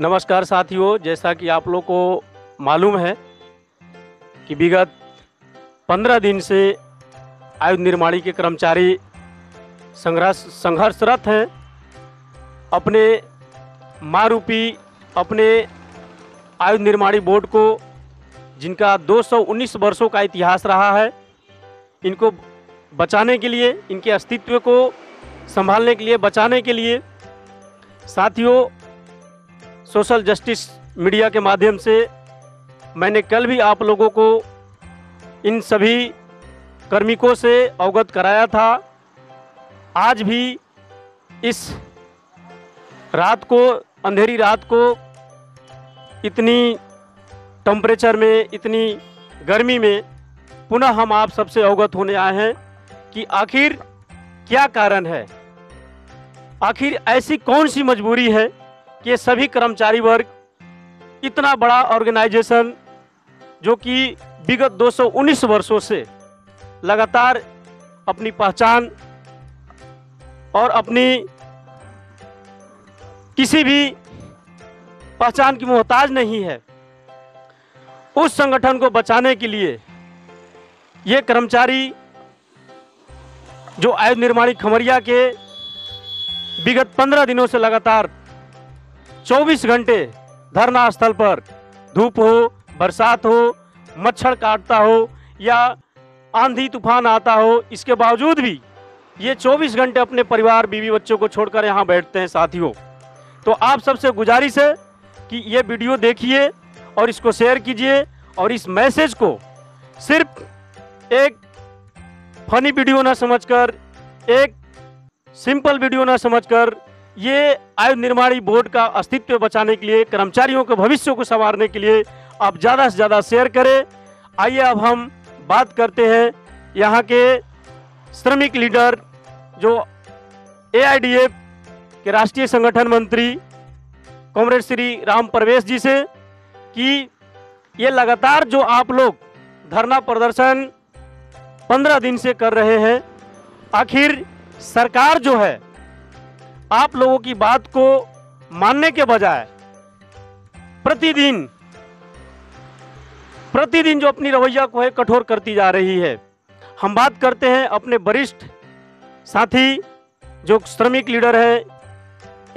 नमस्कार साथियों, जैसा कि आप लोग को मालूम है कि विगत 15 दिन से आयुध निर्माणी के कर्मचारी संघर्षरत हैं अपने मारूपी अपने आयुध निर्माणी बोर्ड को, जिनका 219 वर्षों का इतिहास रहा है, इनको बचाने के लिए, इनके अस्तित्व को संभालने के लिए, बचाने के लिए। साथियों, सोशल जस्टिस मीडिया के माध्यम से मैंने कल भी आप लोगों को इन सभी कार्मिकों से अवगत कराया था। आज भी इस रात को, अंधेरी रात को, इतनी टेम्परेचर में, इतनी गर्मी में पुनः हम आप सबसे अवगत होने आए हैं कि आखिर क्या कारण है, आखिर ऐसी कौन सी मजबूरी है कि सभी कर्मचारी वर्ग, इतना बड़ा ऑर्गेनाइजेशन जो कि विगत 219 वर्षों से लगातार अपनी पहचान और अपनी किसी भी पहचान की मोहताज नहीं है, उस संगठन को बचाने के लिए ये कर्मचारी जो आयुध निर्माणी खमरिया के विगत 15 दिनों से लगातार 24 घंटे धरना स्थल पर, धूप हो, बरसात हो, मच्छर काटता हो या आंधी तूफान आता हो, इसके बावजूद भी ये 24 घंटे अपने परिवार, बीवी बच्चों को छोड़कर यहाँ बैठते हैं। साथियों, तो आप सबसे गुजारिश है कि ये वीडियो देखिए और इसको शेयर कीजिए और इस मैसेज को सिर्फ एक फनी वीडियो ना समझकर, एक सिंपल वीडियो ना समझकर, ये आयुध निर्माणी बोर्ड का अस्तित्व बचाने के लिए, कर्मचारियों के भविष्य को संवारने के लिए आप ज़्यादा से ज़्यादा शेयर करें। आइए अब हम बात करते हैं यहाँ के श्रमिक लीडर, जो एआईडीएफ के राष्ट्रीय संगठन मंत्री कॉमरेड श्री राम परवेश जी से, कि ये लगातार जो आप लोग धरना प्रदर्शन 15 दिन से कर रहे हैं, आखिर सरकार जो है आप लोगों की बात को मानने के बजाय प्रतिदिन जो अपनी रवैया को है कठोर करती जा रही है। हम बात करते हैं अपने वरिष्ठ साथी जो श्रमिक लीडर है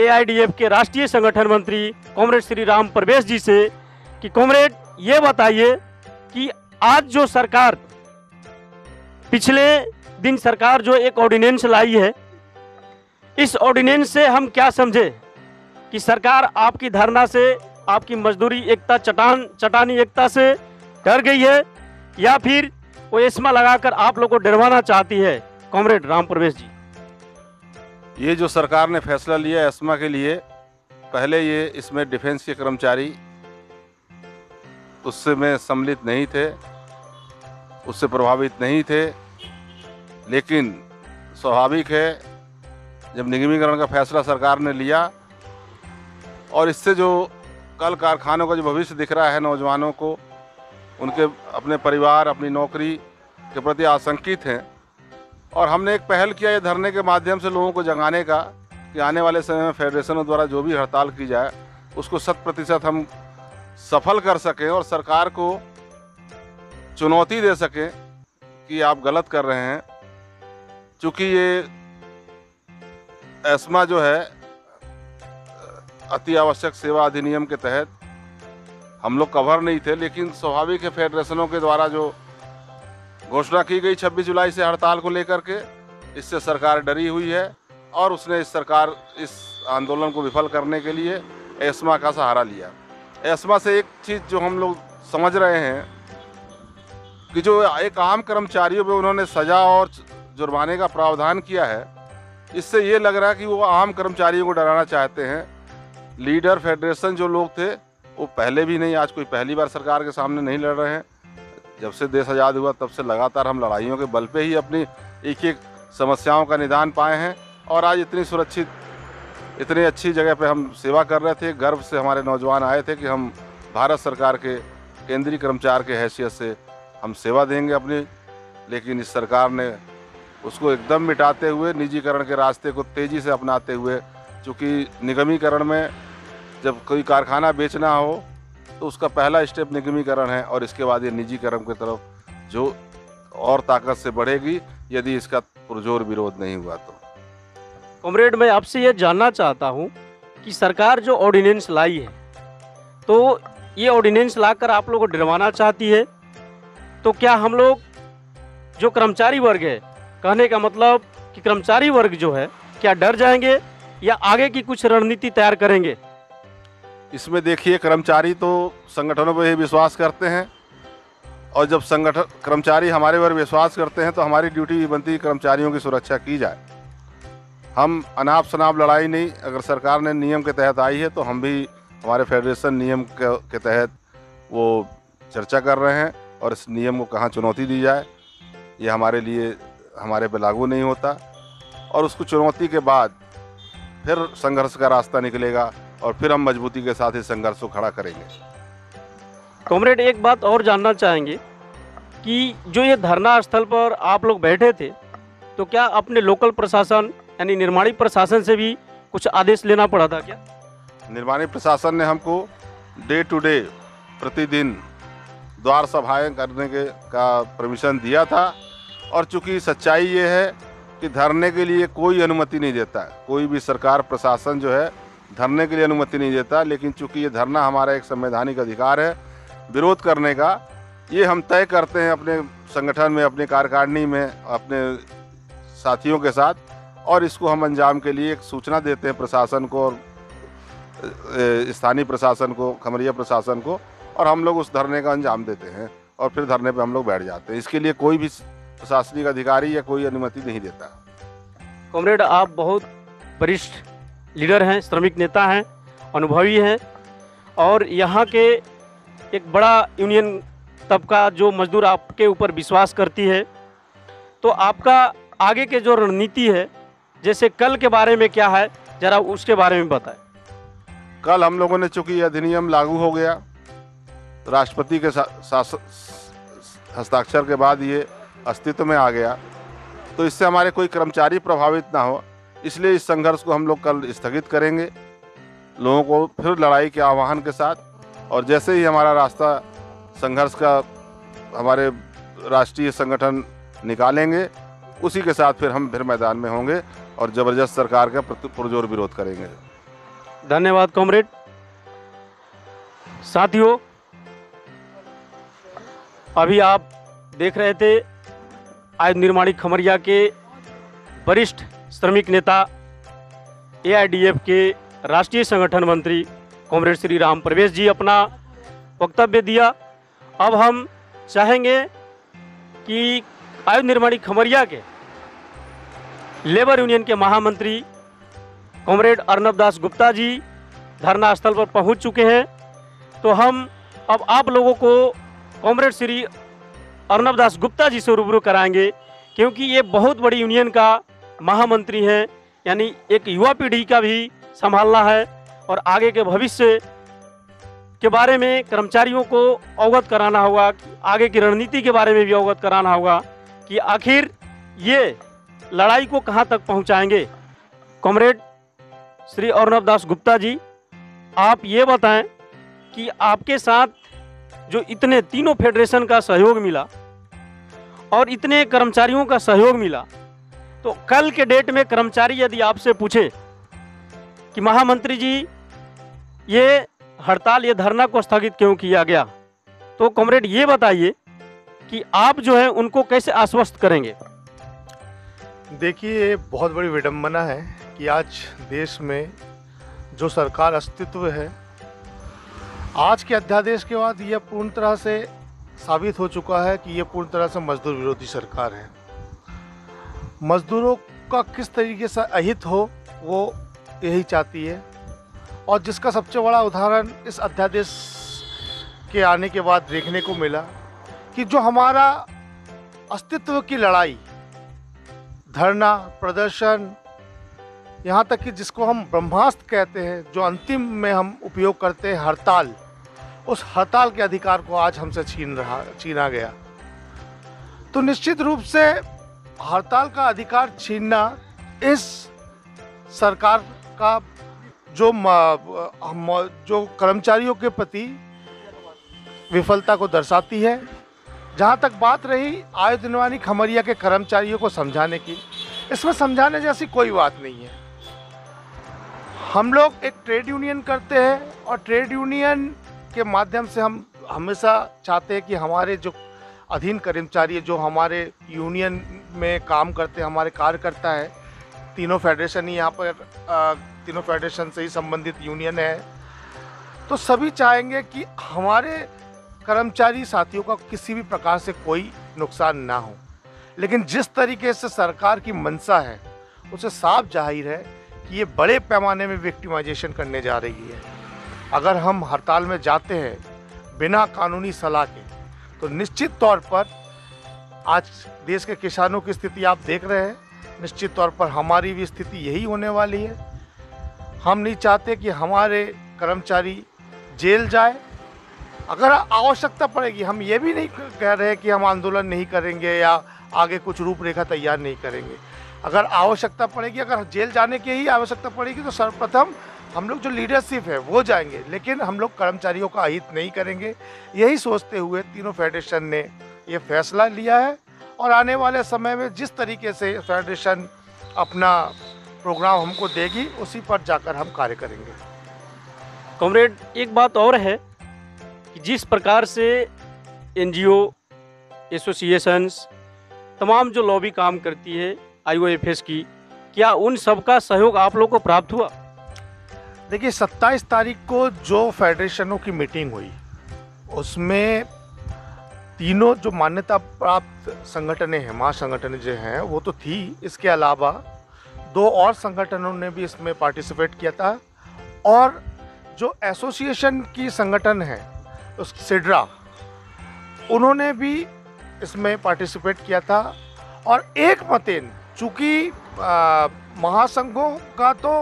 एआईडीएफ के राष्ट्रीय संगठन मंत्री कॉमरेड श्री राम परवेश जी से, कि कॉमरेड ये बताइए कि आज जो सरकार, पिछले दिन सरकार जो एक ऑर्डिनेंस लाई है, इस ऑर्डिनेंस से हम क्या समझे कि सरकार आपकी धरना से, आपकी मजदूरी एकता, चटानी एकता से डर गई है, या फिर वो एस्मा लगाकर आप लोग को डरवाना चाहती है? कॉमरेड राम परवेश जी, ये जो सरकार ने फैसला लिया एस्मा के लिए, पहले ये इसमें डिफेंस के कर्मचारी उससे में सम्मिलित नहीं थे, उससे प्रभावित नहीं थे, लेकिन स्वाभाविक है जब निगमीकरण का फैसला सरकार ने लिया और इससे जो कल कारखानों का जो भविष्य दिख रहा है, नौजवानों को उनके अपने परिवार, अपनी नौकरी के प्रति आशंकित हैं, और हमने एक पहल किया ये धरने के माध्यम से लोगों को जगाने का कि आने वाले समय में फेडरेशनों द्वारा जो भी हड़ताल की जाए उसको 100% हम सफल कर सकें और सरकार को चुनौती दे सकें कि आप गलत कर रहे हैं। चूँकि ये एस्मा जो है अति आवश्यक सेवा अधिनियम के तहत हम लोग कवर नहीं थे, लेकिन स्वाभाविक है फेडरेशनों के द्वारा जो घोषणा की गई 26 जुलाई से हड़ताल को लेकर के, इससे सरकार डरी हुई है और उसने इस आंदोलन को विफल करने के लिए एस्मा का सहारा लिया। एस्मा से एक चीज़ जो हम लोग समझ रहे हैं कि जो एक आम कर्मचारियों पे उन्होंने सज़ा और जुर्माने का प्रावधान किया है, इससे ये लग रहा है कि वो आम कर्मचारियों को डराना चाहते हैं। लीडर फेडरेशन जो लोग थे वो पहले भी नहीं, आज कोई पहली बार सरकार के सामने नहीं लड़ रहे हैं। जब से देश आज़ाद हुआ तब से लगातार हम लड़ाइयों के बल पे ही अपनी एक एक समस्याओं का निदान पाए हैं, और आज इतनी सुरक्षित, इतनी अच्छी जगह पे हम सेवा कर रहे थे। गर्व से हमारे नौजवान आए थे कि हम भारत सरकार के केंद्रीय कर्मचारी के हैसियत से हम सेवा देंगे अपनी, लेकिन इस सरकार ने उसको एकदम मिटाते हुए निजीकरण के रास्ते को तेज़ी से अपनाते हुए, चूँकि निगमीकरण में जब कोई कारखाना बेचना हो तो उसका पहला स्टेप निगमीकरण है, और इसके बाद ये निजीकरण की तरफ जो और ताकत से बढ़ेगी यदि इसका पुरजोर विरोध नहीं हुआ तो। कॉमरेड, मैं आपसे ये जानना चाहता हूँ कि सरकार जो ऑर्डिनेंस लाई है, तो ये ऑर्डिनेंस लाकर आप लोगों को डरवाना चाहती है, तो क्या हम लोग जो कर्मचारी वर्ग है, कहने का मतलब कि कर्मचारी वर्ग जो है क्या डर जाएंगे या आगे की कुछ रणनीति तैयार करेंगे? इसमें देखिए, कर्मचारी तो संगठनों पर ही विश्वास करते हैं, और जब कर्मचारी हमारे पर विश्वास करते हैं तो हमारी ड्यूटी बनती है कर्मचारियों की सुरक्षा की जाए। हम अनाप शनाप लड़ाई नहीं, अगर सरकार ने नियम के तहत आई है तो हम भी हमारे फेडरेशन नियम के तहत वो चर्चा कर रहे हैं, और इस नियम को कहाँ चुनौती दी जाए ये हमारे लिए हमारे पे लागू नहीं होता, और उसको चुनौती के बाद फिर संघर्ष का रास्ता निकलेगा, और फिर हम मजबूती के साथ इस संघर्ष को खड़ा करेंगे। कॉमरेड, एक बात और जानना चाहेंगे कि जो ये धरना स्थल पर आप लोग बैठे थे, तो क्या अपने लोकल प्रशासन यानी निर्माणी प्रशासन से भी कुछ आदेश लेना पड़ा था क्या? निर्माणी प्रशासन ने हमको डे टू डे प्रतिदिन द्वार सभाएं करने का परमिशन दिया था, और चूंकि सच्चाई ये है कि धरने के लिए कोई अनुमति नहीं देता है, कोई भी सरकार प्रशासन जो है धरने के लिए अनुमति नहीं देता, लेकिन चूंकि ये धरना हमारा एक संवैधानिक अधिकार है विरोध करने का, ये हम तय करते हैं अपने संगठन में, अपनी कार्यकारिणी में, अपने साथियों के साथ, और इसको हम अंजाम के लिए एक सूचना देते हैं प्रशासन को और स्थानीय प्रशासन को, खमरिया प्रशासन को, और हम लोग उस धरने का अंजाम देते हैं, और फिर धरने पे हम लोग बैठ जाते हैं। इसके लिए कोई भी प्रशासनिक अधिकारी या कोई अनुमति नहीं देता। कॉमरेड, आप बहुत वरिष्ठ लीडर हैं, श्रमिक नेता हैं, अनुभवी हैं, और यहाँ के एक बड़ा यूनियन तबका जो मजदूर आपके ऊपर विश्वास करती है, तो आपका आगे के जो रणनीति है, जैसे कल के बारे में क्या है, जरा उसके बारे में बताएं। कल हम लोगों ने, चूंकि अधिनियम लागू हो गया, राष्ट्रपति के हस्ताक्षर के बाद ये अस्तित्व में आ गया, तो इससे हमारे कोई कर्मचारी प्रभावित ना हो, इसलिए इस संघर्ष को हम लोग कल स्थगित करेंगे, लोगों को फिर लड़ाई के आह्वान के साथ, और जैसे ही हमारा रास्ता संघर्ष का हमारे राष्ट्रीय संगठन निकालेंगे, उसी के साथ फिर हम मैदान में होंगे और ज़बरदस्त सरकार का पुरजोर विरोध करेंगे। धन्यवाद कॉमरेड। साथियों, अभी आप देख रहे थे आयुध निर्माणी खमरिया के वरिष्ठ श्रमिक नेता, एआईडीएफ के राष्ट्रीय संगठन मंत्री कॉमरेड श्री राम प्रवेश जी अपना वक्तव्य दिया। अब हम चाहेंगे कि आयुध निर्माणी खमरिया के लेबर यूनियन के महामंत्री कॉमरेड अर्नब दास गुप्ता जी धरना स्थल पर पहुंच चुके हैं, तो हम अब आप लोगों को कॉमरेड श्री अर्नब दास गुप्ता जी से रूबरू कराएंगे, क्योंकि ये बहुत बड़ी यूनियन का महामंत्री हैं, यानी एक युवा पीढ़ी का भी संभालना है, और आगे के भविष्य के बारे में कर्मचारियों को अवगत कराना होगा, आगे की रणनीति के बारे में भी अवगत कराना होगा कि आखिर ये लड़ाई को कहां तक पहुंचाएंगे। कॉमरेड श्री अर्नब दास गुप्ता जी, आप ये बताएं कि आपके साथ जो इतने तीनों फेडरेशन का सहयोग मिला और इतने कर्मचारियों का सहयोग मिला, तो कल के डेट में कर्मचारी यदि आपसे पूछे कि महामंत्री जी ये हड़ताल, ये धरना को स्थगित क्यों किया गया, तो कॉमरेड ये बताइए कि आप जो है उनको कैसे आश्वस्त करेंगे। देखिए, ये बहुत बड़ी विडंबना है कि आज देश में जो सरकार अस्तित्व है, आज के अध्यादेश के बाद यह पूर्ण तरह से साबित हो चुका है कि यह पूर्ण तरह से मजदूर विरोधी सरकार है। मजदूरों का किस तरीके से अहित हो वो यही चाहती है, और जिसका सबसे बड़ा उदाहरण इस अध्यादेश के आने के बाद देखने को मिला कि जो हमारा अस्तित्व की लड़ाई, धरना, प्रदर्शन, यहाँ तक कि जिसको हम ब्रह्मास्त्र कहते हैं, जो अंतिम में हम उपयोग करते हैं हड़ताल, उस हड़ताल के अधिकार को आज हमसे छीना गया। तो निश्चित रूप से हड़ताल का अधिकार छीनना इस सरकार का जो कर्मचारियों के प्रति विफलता को दर्शाती है। जहाँ तक बात रही आयुध निर्माणी खमरिया के कर्मचारियों को समझाने की, इसमें समझाने जैसी कोई बात नहीं है। हम लोग एक ट्रेड यूनियन करते हैं और ट्रेड यूनियन के माध्यम से हम हमेशा चाहते हैं कि हमारे जो अधीन कर्मचारी जो हमारे यूनियन में काम करते हैं, हमारे कार्यकर्ता है, तीनों फेडरेशन ही यहाँ पर तीनों फेडरेशन से ही संबंधित यूनियन है, तो सभी चाहेंगे कि हमारे कर्मचारी साथियों का किसी भी प्रकार से कोई नुकसान ना हो। लेकिन जिस तरीके से सरकार की मंशा है उसे साफ जाहिर है कि ये बड़े पैमाने में विक्टिमाइजेशन करने जा रही है। अगर हम हड़ताल में जाते हैं बिना कानूनी सलाह के तो निश्चित तौर पर आज देश के किसानों की स्थिति आप देख रहे हैं, निश्चित तौर पर हमारी भी स्थिति यही होने वाली है। हम नहीं चाहते कि हमारे कर्मचारी जेल जाए। अगर आवश्यकता पड़ेगी, हम ये भी नहीं कह रहे कि हम आंदोलन नहीं करेंगे या आगे कुछ रूपरेखा तैयार नहीं करेंगे। अगर आवश्यकता पड़ेगी, अगर जेल जाने की ही आवश्यकता पड़ेगी तो सर्वप्रथम हम लोग जो लीडरशिप है वो जाएंगे, लेकिन हम लोग कर्मचारियों का अहित नहीं करेंगे। यही सोचते हुए तीनों फेडरेशन ने ये फैसला लिया है और आने वाले समय में जिस तरीके से फेडरेशन अपना प्रोग्राम हमको देगी उसी पर जाकर हम कार्य करेंगे। कॉमरेड, एक बात और है कि जिस प्रकार से एनजीओ, एसोसिएशंस, तमाम जो लॉबी काम करती है आईओएफएस की, क्या उन सब का सहयोग आप लोग को प्राप्त हुआ? देखिए, 27 तारीख को जो फेडरेशनों की मीटिंग हुई उसमें तीनों जो मान्यता प्राप्त संगठनें हैं, महासंगठन जो हैं वो तो थी, इसके अलावा 2 और संगठनों ने भी इसमें पार्टिसिपेट किया था और जो एसोसिएशन की संगठन है उस सिड्रा, उन्होंने भी इसमें पार्टिसिपेट किया था। और एक मतेन, चूँकि महासंघों का तो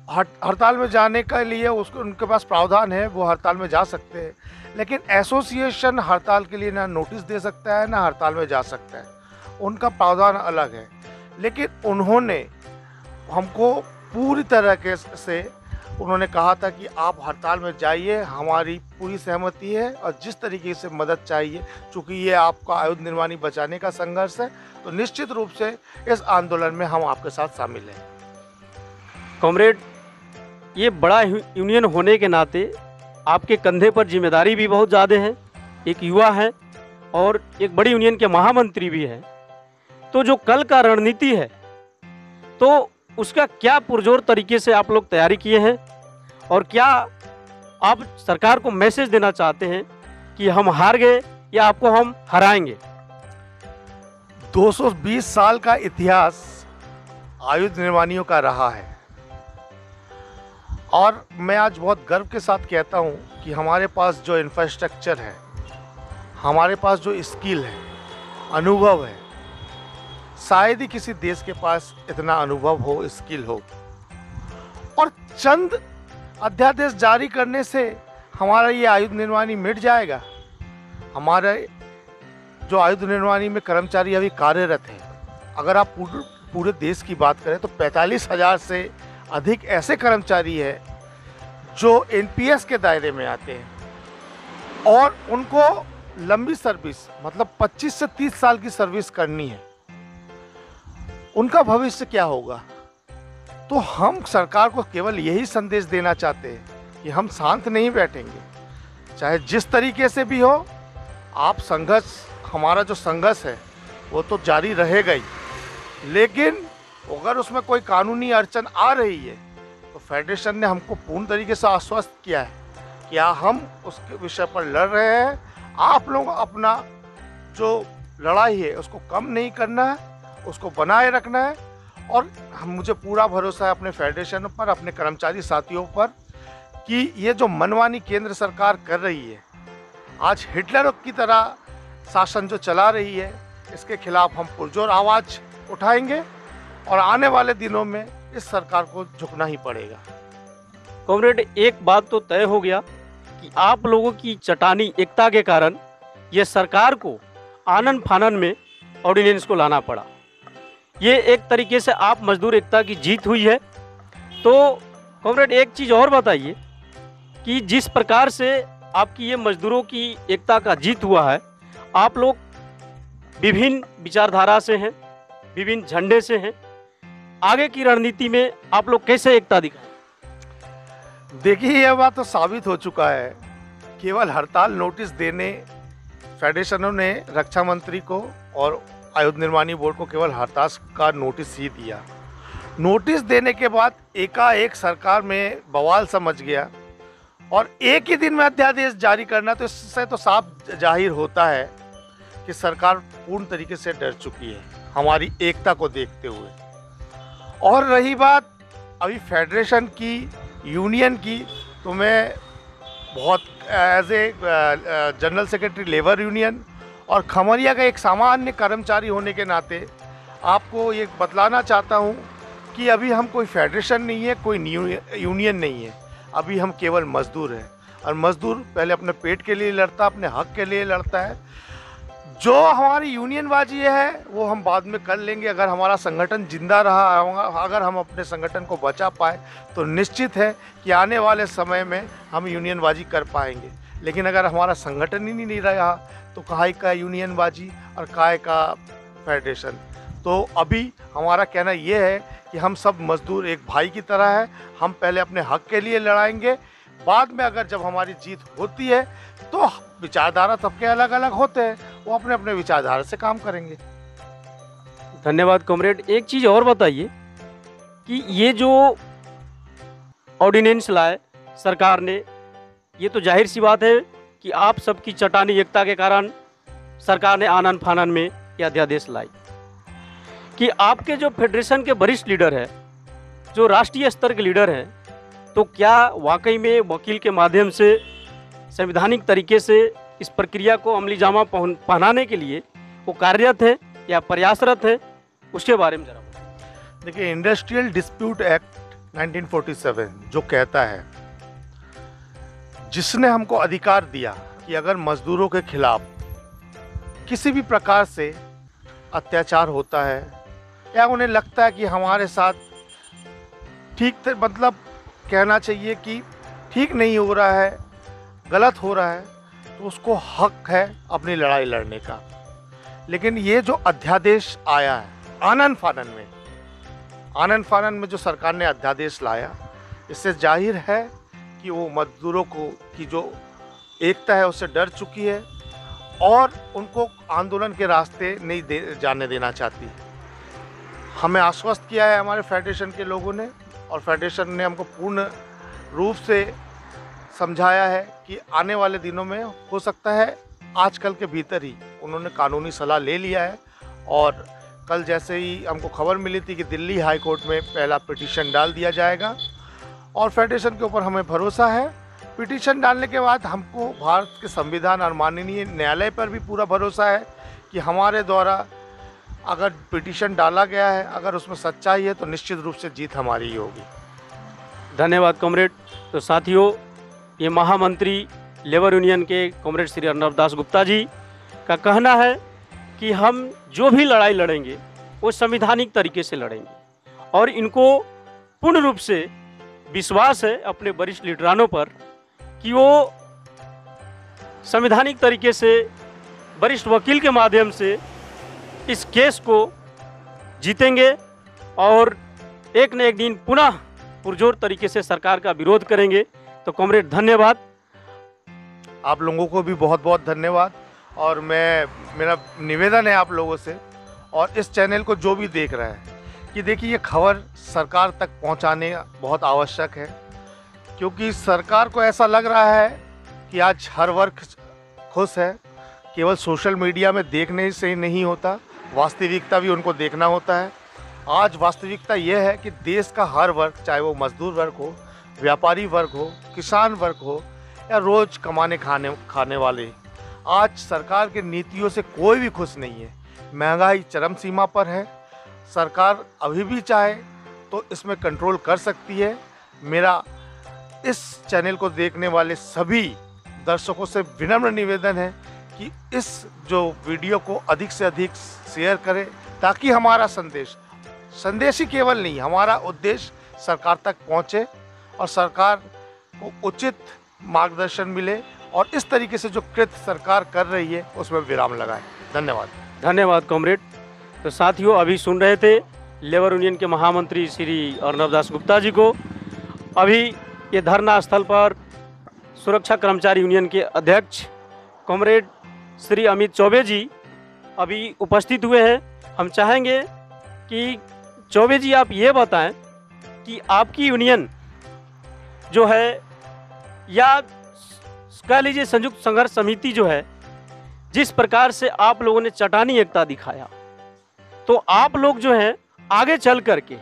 हड़ताल में जाने के लिए उसको उनके पास प्रावधान है, वो हड़ताल में जा सकते हैं, लेकिन एसोसिएशन हड़ताल के लिए ना नोटिस दे सकता है ना हड़ताल में जा सकता है, उनका प्रावधान अलग है। लेकिन उन्होंने हमको पूरी तरह से उन्होंने कहा था कि आप हड़ताल में जाइए, हमारी पूरी सहमति है और जिस तरीके से मदद चाहिए, चूँकि ये आपका आयुध निर्माणी बचाने का संघर्ष है, तो निश्चित रूप से इस आंदोलन में हम आपके साथ शामिल हैं। कॉमरेड, ये बड़ा यूनियन होने के नाते आपके कंधे पर जिम्मेदारी भी बहुत ज़्यादा है, एक युवा है और एक बड़ी यूनियन के महामंत्री भी है, तो जो कल का रणनीति है तो उसका क्या पुरजोर तरीके से आप लोग तैयारी किए हैं और क्या आप सरकार को मैसेज देना चाहते हैं कि हम हार गए या आपको हम हराएंगे? 220 साल का इतिहास आयुध निर्माणियों का रहा है और मैं आज बहुत गर्व के साथ कहता हूं कि हमारे पास जो इंफ्रास्ट्रक्चर है, हमारे पास जो स्किल है, अनुभव है, शायद ही किसी देश के पास इतना अनुभव हो, स्किल हो। और चंद अध्यादेश जारी करने से हमारा ये आयुध निर्माणी मिट जाएगा? हमारे जो आयुध निर्माणी में कर्मचारी अभी कार्यरत हैं, अगर आप पूरे देश की बात करें तो 45,000 से अधिक ऐसे कर्मचारी हैं जो एनपीएस के दायरे में आते हैं और उनको लंबी सर्विस, मतलब 25 से 30 साल की सर्विस करनी है। उनका भविष्य क्या होगा? तो हम सरकार को केवल यही संदेश देना चाहते हैं कि हम शांत नहीं बैठेंगे, चाहे जिस तरीके से भी हो। आप संघर्ष, हमारा जो संघर्ष है वो तो जारी रहेगा ही, लेकिन अगर उसमें कोई कानूनी अड़चन आ रही है तो फेडरेशन ने हमको पूर्ण तरीके से आश्वस्त किया है कि हम उसके विषय पर लड़ रहे हैं। आप लोग अपना जो लड़ाई है उसको कम नहीं करना है, उसको बनाए रखना है। और मुझे पूरा भरोसा है अपने फेडरेशन पर, अपने कर्मचारी साथियों पर कि ये जो मनमानी केंद्र सरकार कर रही है, आज हिटलर की तरह शासन जो चला रही है, इसके खिलाफ हम पुरजोर आवाज़ उठाएंगे और आने वाले दिनों में इस सरकार को झुकना ही पड़ेगा। कॉमरेड, एक बात तो तय हो गया कि आप लोगों की चटानी एकता के कारण ये सरकार को आनन फानन में ऑर्डिनेंस को लाना पड़ा। ये एक तरीके से आप मजदूर एकता की जीत हुई है। तो कॉमरेड एक चीज़ और बताइए कि जिस प्रकार से आपकी ये मजदूरों की एकता का जीत हुआ है, आप लोग विभिन्न विचारधारा से हैं, विभिन्न झंडे से हैं, आगे की रणनीति में आप लोग कैसे एकता दिखाएं? देखिए, यह बात तो साबित हो चुका है। केवल हड़ताल नोटिस देने फेडरेशनों ने रक्षा मंत्री को और आयुध निर्माणी बोर्ड को केवल हड़ताल का नोटिस ही दिया। नोटिस देने के बाद एकाएक सरकार में बवाल समझ गया और एक ही दिन में अध्यादेश जारी करना, तो इससे तो साफ जाहिर होता है कि सरकार पूर्ण तरीके से डर चुकी है हमारी एकता को देखते हुए। और रही बात अभी फेडरेशन की, यूनियन की, तो मैं बहुत as a general secretary labour union और खमरिया का एक सामान्य कर्मचारी होने के नाते आपको ये बतलाना चाहता हूँ कि अभी हम कोई फेडरेशन नहीं है, कोई यूनियन नहीं है, अभी हम केवल मजदूर हैं। और मजदूर पहले अपने पेट के लिए लड़ता है, अपने हक के लिए लड़ता है। जो हमारी यूनियनबाजी है वो हम बाद में कर लेंगे। अगर हमारा संगठन जिंदा रहा, अगर हम अपने संगठन को बचा पाए, तो निश्चित है कि आने वाले समय में हम यूनियनबाजी कर पाएंगे। लेकिन अगर हमारा संगठन ही नहीं रहा तो काहे का यूनियनबाजी और काहे का फेडरेशन। तो अभी हमारा कहना ये है कि हम सब मजदूर एक भाई की तरह है। हम पहले अपने हक के लिए लड़ाएंगे, बाद में अगर जब हमारी जीत होती है तो विचारधारा सबके अलग अलग होते हैं, वो अपने अपने विचारधारा से काम करेंगे। धन्यवाद कॉमरेड। एक चीज़ और बताइए कि ये जो ऑर्डिनेंस लाए सरकार ने, ये तो जाहिर सी बात है कि आप सबकी चट्टानी एकता के कारण सरकार ने आनन फानन में ये अध्यादेश लाई कि आपके जो फेडरेशन के वरिष्ठ लीडर हैं, जो राष्ट्रीय स्तर के लीडर हैं, तो क्या वाकई में वकील के माध्यम से संवैधानिक तरीके से इस प्रक्रिया को अमली जामा पहनाने के लिए वो कार्यरत है या प्रयासरत है, उसके बारे में जरा बताइए। देखिए, इंडस्ट्रियल डिस्प्यूट एक्ट 1947 जो कहता है, जिसने हमको अधिकार दिया कि अगर मजदूरों के खिलाफ किसी भी प्रकार से अत्याचार होता है या उन्हें लगता है कि हमारे साथ मतलब कहना चाहिए कि ठीक नहीं हो रहा है, गलत हो रहा है, तो उसको हक है अपनी लड़ाई लड़ने का। लेकिन ये जो अध्यादेश आया है आनन फानन में जो सरकार ने अध्यादेश लाया, इससे जाहिर है कि वो मजदूरों को की जो एकता है उससे डर चुकी है और उनको आंदोलन के रास्ते नहीं जाने देना चाहती। हमें आश्वस्त किया है हमारे फेडरेशन के लोगों ने, और फेडरेशन ने हमको पूर्ण रूप से समझाया है कि आने वाले दिनों में हो सकता है आजकल के भीतर ही उन्होंने कानूनी सलाह ले लिया है। और कल जैसे ही हमको खबर मिली थी कि दिल्ली हाई कोर्ट में पहला पिटीशन डाल दिया जाएगा और फेडरेशन के ऊपर हमें भरोसा है। पिटीशन डालने के बाद हमको भारत के संविधान और माननीय न्यायालय पर भी पूरा भरोसा है कि हमारे द्वारा अगर पिटीशन डाला गया है, अगर उसमें सच्चाई है, तो निश्चित रूप से जीत हमारी ही होगी। धन्यवाद कॉमरेड। तो साथियों, ये महामंत्री लेबर यूनियन के कॉमरेड श्री अर्नब दास गुप्ता जी का कहना है कि हम जो भी लड़ाई लड़ेंगे वो संवैधानिक तरीके से लड़ेंगे और इनको पूर्ण रूप से विश्वास है अपने वरिष्ठ लीडरानों पर कि वो संवैधानिक तरीके से वरिष्ठ वकील के माध्यम से इस केस को जीतेंगे और एक न एक दिन पुनः पुरजोर तरीके से सरकार का विरोध करेंगे। तो कॉमरेड धन्यवाद। आप लोगों को भी बहुत बहुत धन्यवाद। और मेरा निवेदन है आप लोगों से और इस चैनल को जो भी देख रहा है कि देखिए, ये खबर सरकार तक पहुंचाने बहुत आवश्यक है, क्योंकि सरकार को ऐसा लग रहा है कि आज हर वर्ग खुश है। केवल सोशल मीडिया में देखने से ही नहीं होता, वास्तविकता भी उनको देखना होता है। आज वास्तविकता यह है कि देश का हर वर्ग, चाहे वो मजदूर वर्ग हो, व्यापारी वर्ग हो, किसान वर्ग हो या रोज कमाने खाने वाले, आज सरकार की नीतियों से कोई भी खुश नहीं है। महंगाई चरम सीमा पर है। सरकार अभी भी चाहे तो इसमें कंट्रोल कर सकती है। मेरा इस चैनल को देखने वाले सभी दर्शकों से विनम्र निवेदन है कि इस जो वीडियो को अधिक से अधिक शेयर करें, ताकि हमारा संदेश ही केवल नहीं, हमारा उद्देश्य सरकार तक पहुंचे और सरकार को उचित मार्गदर्शन मिले और इस तरीके से जो कृत्य सरकार कर रही है उसमें विराम लगाए। धन्यवाद। धन्यवाद कॉमरेड। तो साथियों, अभी सुन रहे थे लेबर यूनियन के महामंत्री श्री अर्नब दास गुप्ता जी को। अभी ये धरना स्थल पर सुरक्षा कर्मचारी यूनियन के अध्यक्ष कॉमरेड श्री अमित चौबे जी अभी उपस्थित हुए हैं। हम चाहेंगे कि चौबे जी आप ये बताएं कि आपकी यूनियन जो है या कह लीजिए संयुक्त संघर्ष समिति जो है, जिस प्रकार से आप लोगों ने चटानी एकता दिखाया, तो आप लोग जो हैं आगे चल करके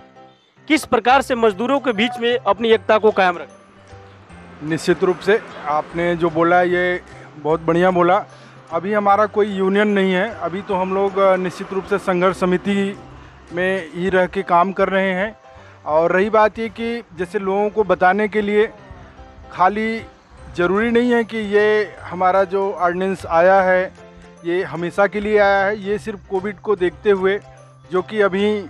किस प्रकार से मजदूरों के बीच में अपनी एकता को कायम रखें? निश्चित रूप से आपने जो बोला ये बहुत बढ़िया बोला। अभी हमारा कोई यूनियन नहीं है, अभी तो हम लोग निश्चित रूप से संघर्ष समिति में ही रह के काम कर रहे हैं। और रही बात ये कि जैसे लोगों को बताने के लिए खाली ज़रूरी नहीं है कि ये हमारा जो ऑर्डिनेंस आया है ये हमेशा के लिए आया है। ये सिर्फ कोविड को देखते हुए, जो कि अभी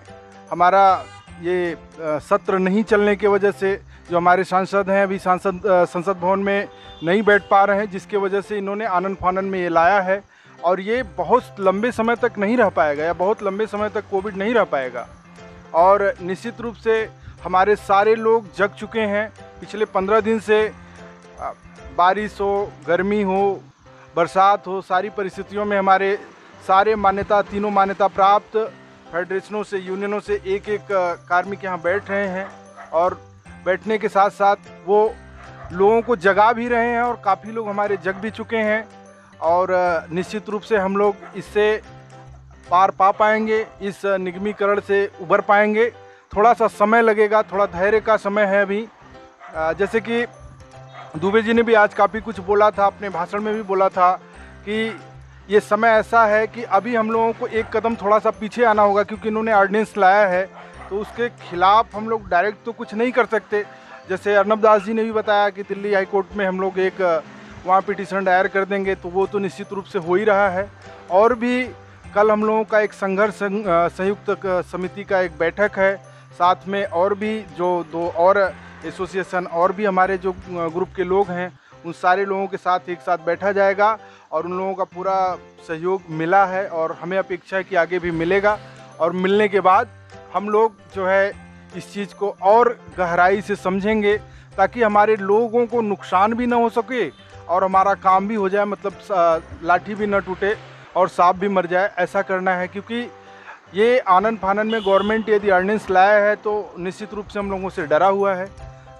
हमारा ये सत्र नहीं चलने की वजह से जो हमारे सांसद हैं अभी संसद भवन में नहीं बैठ पा रहे हैं, जिसके वजह से इन्होंने आनन फानन में ये लाया है। और ये बहुत लंबे समय तक नहीं रह पाएगा या बहुत लंबे समय तक कोविड नहीं रह पाएगा। और निश्चित रूप से हमारे सारे लोग जग चुके हैं पिछले 15 दिन से, बारिश हो, गर्मी हो, बरसात हो, सारी परिस्थितियों में हमारे सारे तीनों मान्यता प्राप्त फेडरेशनों से, यूनियनों से एक एक कार्मिक यहाँ बैठ रहे हैं। और बैठने के साथ साथ वो लोगों को जगा भी रहे हैं और काफ़ी लोग हमारे जग भी चुके हैं। और निश्चित रूप से हम लोग इससे पार पा पाएंगे, इस निगमीकरण से उबर पाएंगे। थोड़ा सा समय लगेगा, थोड़ा धैर्य का समय है अभी। जैसे कि दुबे जी ने भी आज काफ़ी कुछ बोला था, अपने भाषण में भी बोला था कि ये समय ऐसा है कि अभी हम लोगों को एक कदम थोड़ा सा पीछे आना होगा, क्योंकि इन्होंने ऑर्डिनेंस लाया है तो उसके खिलाफ हम लोग डायरेक्ट तो कुछ नहीं कर सकते। जैसे अर्नब दास जी ने भी बताया कि दिल्ली हाई कोर्ट में हम लोग एक वहाँ पिटीशन दायर कर देंगे, तो वो तो निश्चित रूप से हो ही रहा है। और भी कल हम लोगों का एक संघर्ष संयुक्त समिति का एक बैठक है, साथ में और भी जो 2 और एसोसिएशन और भी हमारे जो ग्रुप के लोग हैं उन सारे लोगों के साथ एक साथ बैठा जाएगा। और उन लोगों का पूरा सहयोग मिला है और हमें अपेक्षा है कि आगे भी मिलेगा। और मिलने के बाद हम लोग जो है इस चीज़ को और गहराई से समझेंगे, ताकि हमारे लोगों को नुकसान भी ना हो सके और हमारा काम भी हो जाए, मतलब लाठी भी ना टूटे और सांप भी मर जाए, ऐसा करना है। क्योंकि ये आनन फानन में गवर्नमेंट यदि ऑर्डिनेंस लाया है तो निश्चित रूप से हम लोगों से डरा हुआ है।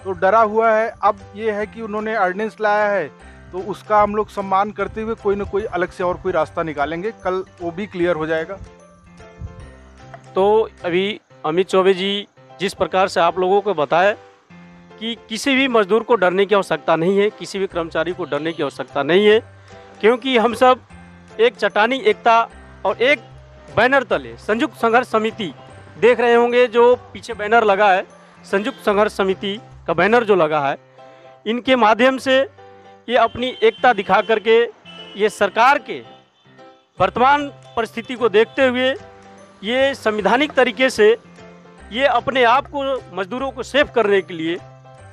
तो डरा हुआ है, अब ये है कि उन्होंने ऑर्डिनेंस लाया है तो उसका हम लोग सम्मान करते हुए कोई ना कोई अलग से और कोई रास्ता निकालेंगे, कल वो भी क्लियर हो जाएगा। तो अभी अमित चौबे जी जिस प्रकार से आप लोगों को बताया कि किसी भी मजदूर को डरने की आवश्यकता नहीं है, किसी भी कर्मचारी को डरने की आवश्यकता नहीं है, क्योंकि हम सब एक चटानी एकता और एक बैनर तले संयुक्त संघर्ष समिति देख रहे होंगे। जो पीछे बैनर लगा है, संयुक्त संघर्ष समिति का बैनर जो लगा है, इनके माध्यम से ये अपनी एकता दिखा करके ये सरकार के वर्तमान परिस्थिति को देखते हुए ये संवैधानिक तरीके से ये अपने आप को मजदूरों को सेफ करने के लिए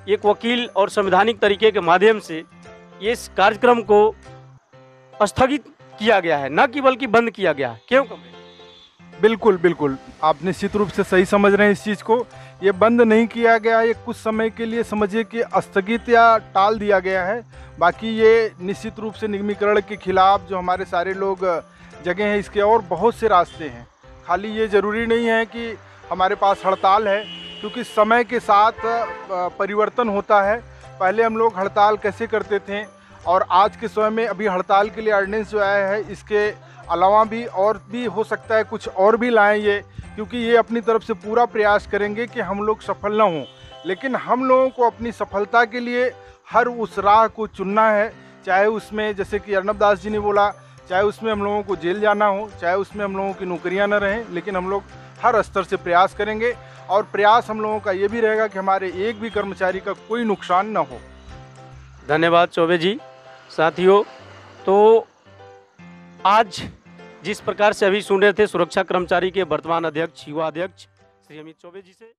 एक वकील और संवैधानिक तरीके के माध्यम से ये इस कार्यक्रम को स्थगित किया गया है, न कि बल्कि बंद किया गया है। क्यों? बिल्कुल बिल्कुल, आप निश्चित रूप से सही समझ रहे हैं इस चीज़ को। ये बंद नहीं किया गया, ये कुछ समय के लिए समझिए कि स्थगित या टाल दिया गया है। बाकी ये निश्चित रूप से निगमीकरण के खिलाफ जो हमारे सारे लोग जगह हैं, इसके और बहुत से रास्ते हैं। खाली ये ज़रूरी नहीं है कि हमारे पास हड़ताल है, क्योंकि समय के साथ परिवर्तन होता है। पहले हम लोग हड़ताल कैसे करते थे और आज के समय में अभी हड़ताल के लिए ऑर्डिनेंस जो आया है, इसके अलावा भी और भी हो सकता है कुछ और भी लाएं ये, क्योंकि ये अपनी तरफ से पूरा प्रयास करेंगे कि हम लोग सफल ना हों। लेकिन हम लोगों को अपनी सफलता के लिए हर उस राह को चुनना है, चाहे उसमें जैसे कि अर्नब दास जी ने बोला, चाहे उसमें हम लोगों को जेल जाना हो, चाहे उसमें हम लोगों की नौकरियां न रहें, लेकिन हम लोग हर स्तर से प्रयास करेंगे। और प्रयास हम लोगों का ये भी रहेगा कि हमारे एक भी कर्मचारी का कोई नुकसान ना हो। धन्यवाद चौबे जी। साथियों, तो आज जिस प्रकार से अभी सुन रहे थे सुरक्षा कर्मचारी के वर्तमान अध्यक्ष, युवा अध्यक्ष श्री अमित चौबे जी से।